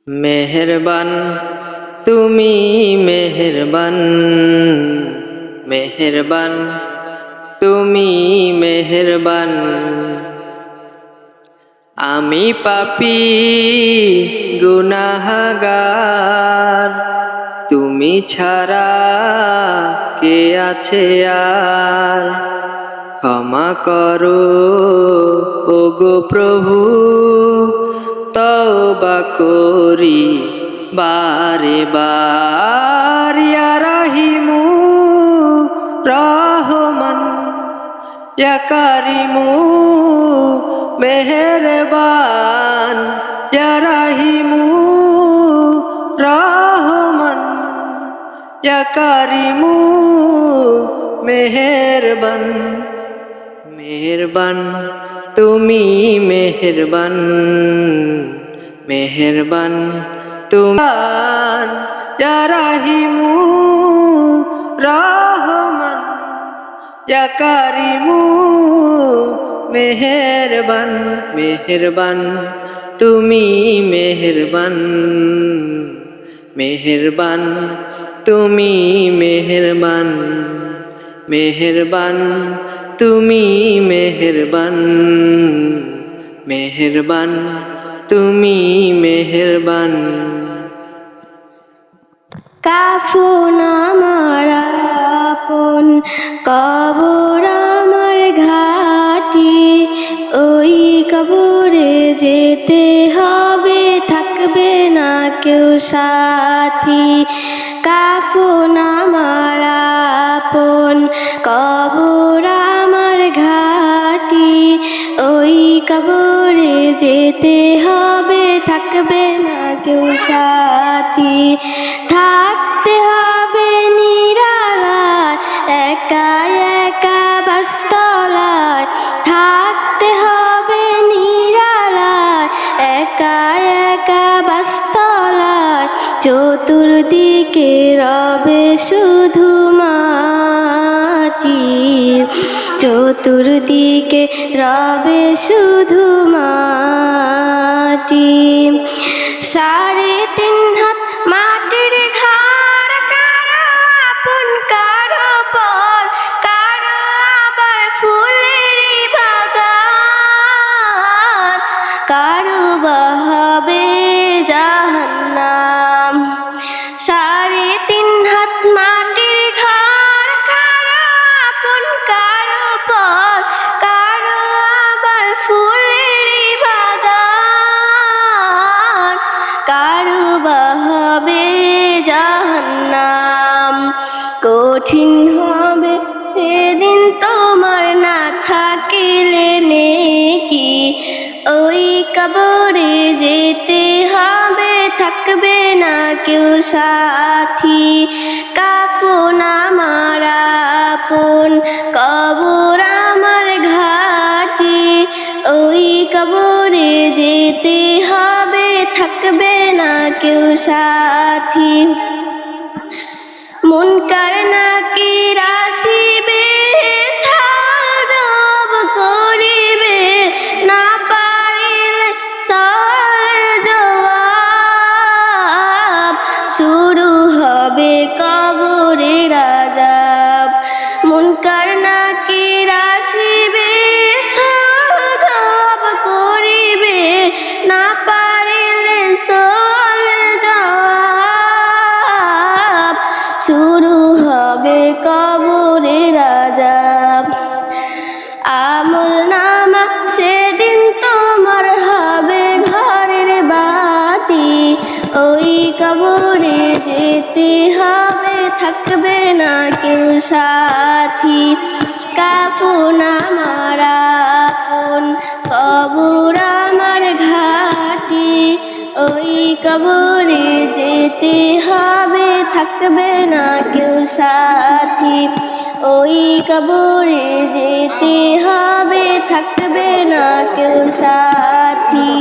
মেহেরবান তুমি মেহেরবান, মেহেরবান তুমি মেহেরবান। আমি পাপী গুনাহগার, তুমি ছাড়া কে আছে আর। ক্ষমা করো ওগো প্রভু, তওবা করি বারে বার। ইয়া রাহিমু রহমান, ইয়া কারিমু মেহেরবান, ইয়া রাহিমু রহমান, ইয়া কারিমু মেহেরবান। মেহেরবান তুমি মেহেরবান, মেহেরবান তুমি, ইয়া রাহিমু রহমান, ইয়া কারিমু মেহেরবান। মেহেরবান তুমি মেহেরবান, মেহেরবান তুমি মেহেরবান, মেহেরবান তুমি মেহেরবান, মেহেরবান তুমি মেহেরবান। কাফন আমার আপন, কবর আমার ঘাটি, ওই কবরে যেতে হবে, থাকবে না কেউ সাথী। কাফন আমার আপন, কবর আমার ঘাটি, ওই কবরে যেতে হবে, থাকবে না কেউ সাথী। থাকতে হবে নিরালায়, একা একা বাসতলায়, থাকতে হবে নিরালায়, একা একা বাসতলায়। চতুর্দিকে রবে শুধু মাটি, চতুর্দিকে রবে শুধু মাটি। 3.5 হাত মাটির ঘর, কারো আপন কারো পর, কারো আবার ফুলেরই বাগান, কারো বা হবে জাহান্নাম। 3.5 হাত মাটির ঘর, কারো আপন কারো পর, কারো আবার ফুলেরই বাগান, কারো বা হবে জাহান্নাম। কঠিন হবে সেদিন তোমার না থাকিলে নেকি, ওই কবরে যেতে হবে, থাকবে না কেউ সাথী। কাফন আমার আপন, কবর আমার ঘাটি, ওই কবরে যেতে হবে, থাকবে না কেউ সাথী। মুনকার নাকির আসিবে, সাজব করিবে, না পারিলে সওয়াল জবাব, শুরু হবে কবরের আযাব। মুনকার নাকির আসিবে, সাজব করিবে, না পারিলে সওয়াল জবাব, শুরু হবে কবরের আযাব। আমল নামা সেদিন তোমার হবে ঘরের বাতি, ওই কবরে যেতে হবে, থাকবে না কেউ সাথী। কাফন আমার আপন, কবর আমার ঘাটি, ওই কবরে যেতে হবে, থাকবে না কেউ সাথী। ওই কবরে যেতে হবে, থাকবে না কেউ সাথী।